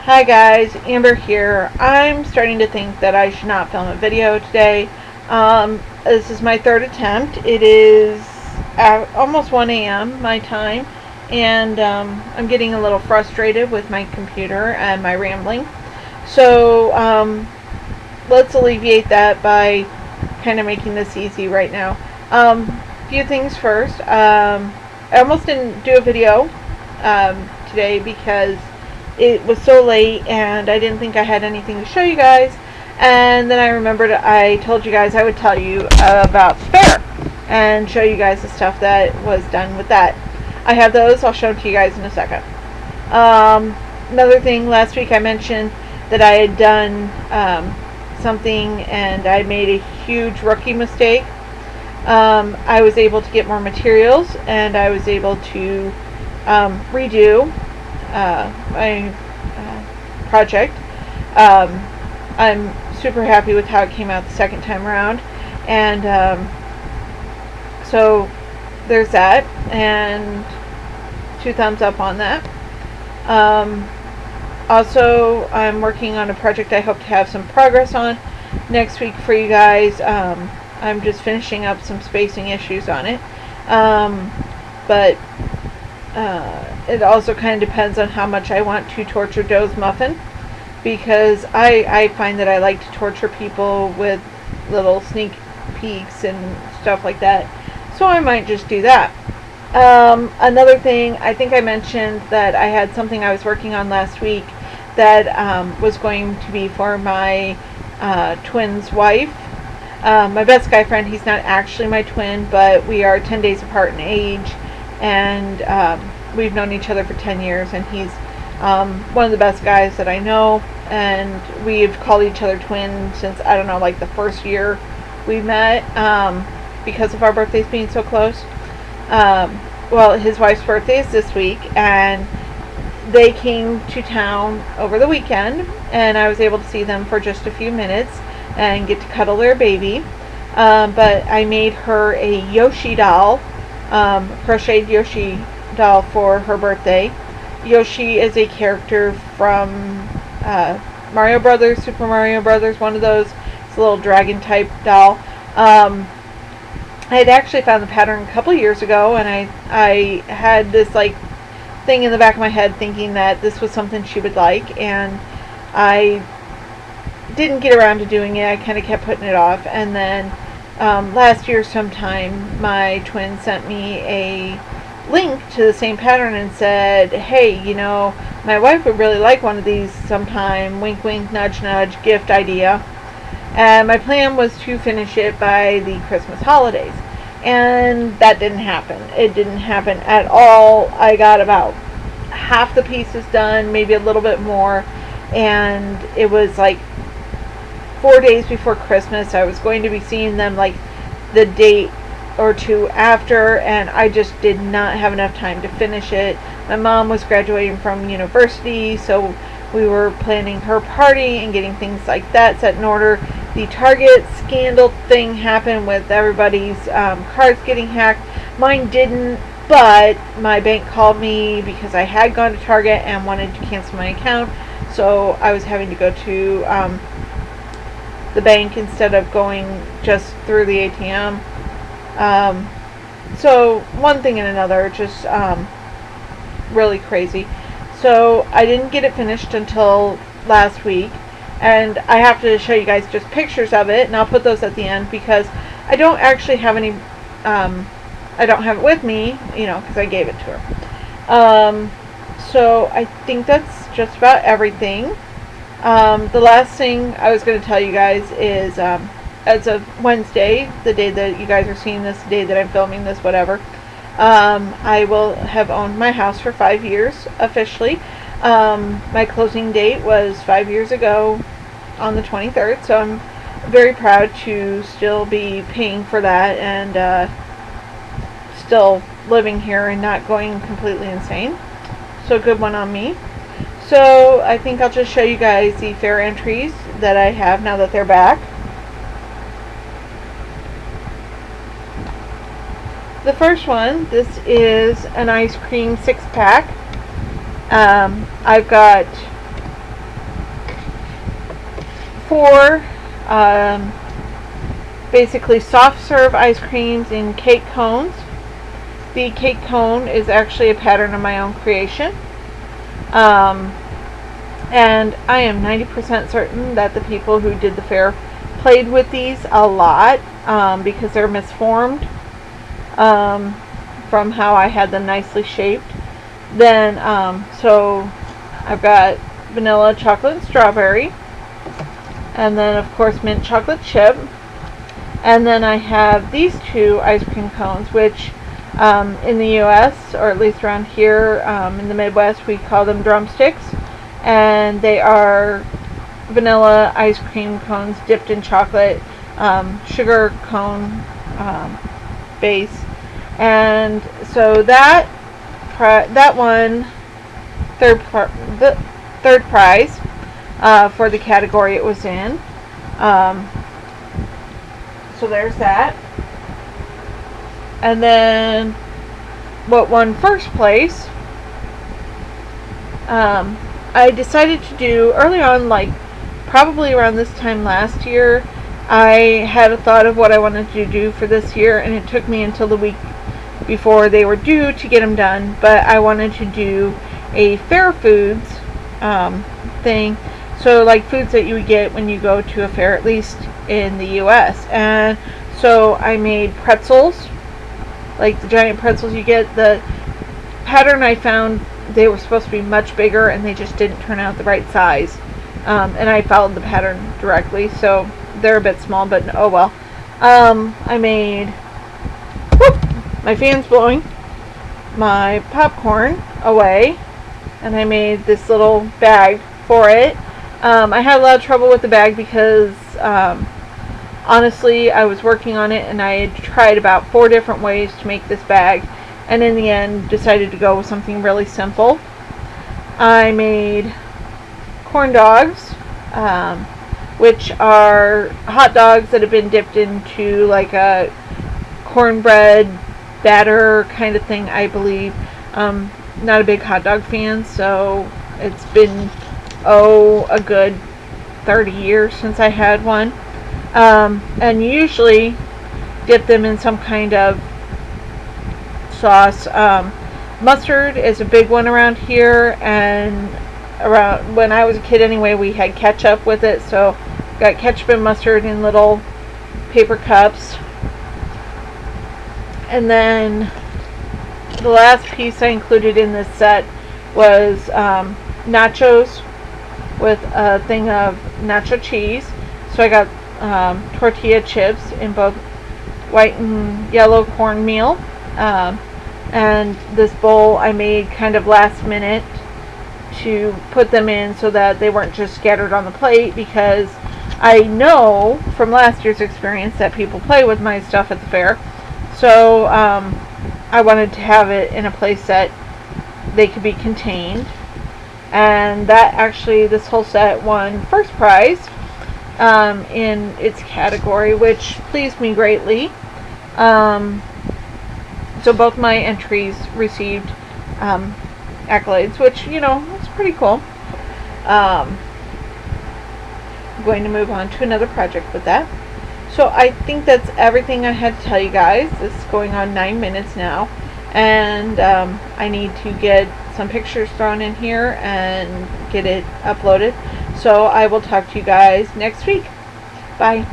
Hi guys, Amber here. I'm starting to think that I should not film a video today. This is my third attempt. It is almost 1 a.m. my time, and I'm getting a little frustrated with my computer and my rambling. So let's alleviate that by kind of making this easy right now. Few things first. I almost didn't do a video today because it was so late and I didn't think I had anything to show you guys, and then I remembered I told you guys I would tell you about the fair and show you guys the stuff that was done with that. I have those. I'll show them to you guys in a second. Another thing, last week I mentioned that I had done something and I made a huge rookie mistake. I was able to get more materials and I was able to redo my project. I'm super happy with how it came out the second time around, and so there's that, and 2 thumbs up on that. Also, I'm working on a project I hope to have some progress on next week for you guys. I'm just finishing up some spacing issues on it, but it also kind of depends on how much I want to torture Doe's muffin, because I find that I like to torture people with little sneak peeks and stuff like that, so I might just do that. Another thing, I think I mentioned that I had something I was working on last week that was going to be for my twin's wife. My best guy friend, he's not actually my twin, but we are 10 days apart in age, and we've known each other for 10 years, and he's one of the best guys that I know, and we've called each other twins since, I don't know, like the first year we met, because of our birthdays being so close. Well, his wife's birthday is this week, and they came to town over the weekend, and I was able to see them for just a few minutes and get to cuddle their baby. But I made her a Yoshi doll, crocheted Yoshi doll for her birthday. Yoshi is a character from Mario Brothers, Super Mario Brothers, one of those. It's a little dragon type doll. I had actually found the pattern a couple years ago, and I had this like thing in the back of my head thinking that this was something she would like, and I didn't get around to doing it. I kind of kept putting it off, and then last year sometime my twin sent me a link to the same pattern and said, hey, you know, my wife would really like one of these sometime, wink wink, nudge nudge, gift idea. And my plan was to finish it by the Christmas holidays, and that didn't happen. It didn't happen at all. I got about half the pieces done, maybe a little bit more, and it was like 4 days before Christmas. I was going to be seeing them like the date or 2 after, and I just did not have enough time to finish it. My mom was graduating from university, so we were planning her party and getting things like that set in order. The Target scandal thing happened with everybody's cards getting hacked. Mine didn't, but my bank called me because I had gone to Target and wanted to cancel my account, so I was having to go to the bank instead of going just through the ATM. So one thing and another, just really crazy. So I didn't get it finished until last week, and I have to show you guys just pictures of it, and I'll put those at the end because I don't actually have any, I don't have it with me, you know, because I gave it to her. So I think that's just about everything. The last thing I was going to tell you guys is, as of Wednesday, the day that you guys are seeing this, the day that I'm filming this, whatever, I will have owned my house for 5 years officially. My closing date was 5 years ago on the 23rd, so I'm very proud to still be paying for that and still living here and not going completely insane. So good one on me. So I think I'll just show you guys the fair entries that I have now that they're back. The first one, this is an ice cream 6-pack. I've got 4 basically soft serve ice creams in cake cones. The cake cone is actually a pattern of my own creation. And I am 90% certain that the people who did the fair played with these a lot because they're misformed from how I had them nicely shaped. Then, so I've got vanilla, chocolate, and strawberry. And then, of course, mint chocolate chip. And then I have these 2 ice cream cones, which in the U.S., or at least around here in the Midwest, we call them drumsticks. And they are vanilla ice cream cones dipped in chocolate, sugar cone base. And so that won the third prize for the category it was in. So there's that. And then what won first place, I decided to do early on, like probably around this time last year. I had a thought of what I wanted to do for this year, and it took me until the week before they were due to get them done. But I wanted to do a fair foods thing, so like foods that you would get when you go to a fair, at least in the U.S. And so I made pretzels, like the giant pretzels you get. The pattern I found, they were supposed to be much bigger and they just didn't turn out the right size, and I followed the pattern directly, so they're a bit small, but oh well. I made, whoop, my fan's blowing, my popcorn away, and I made this little bag for it. I had a lot of trouble with the bag because honestly I was working on it and I had tried about 4 different ways to make this bag, and in the end decided to go with something really simple. I made corn dogs, which are hot dogs that have been dipped into like a cornbread batter kind of thing, I believe. Not a big hot dog fan, so it's been a good 30 years since I had one. And usually dip them in some kind of sauce. Mustard is a big one around here, and around when I was a kid anyway, we had ketchup with it, so got ketchup and mustard in little paper cups. And then the last piece I included in this set was nachos with a thing of nacho cheese. So I got tortilla chips in both white and yellow cornmeal. And this bowl I made kind of last minute to put them in so that they weren't just scattered on the plate, because I know from last year's experience that people play with my stuff at the fair. So I wanted to have it in a place that they could be contained. And that actually, this whole set won first prize in its category, which pleased me greatly. So both my entries received accolades, which, you know, was pretty cool. I'm going to move on to another project with that. So I think that's everything I had to tell you guys. This is going on 9 minutes now, and I need to get some pictures thrown in here and get it uploaded. So I will talk to you guys next week. Bye.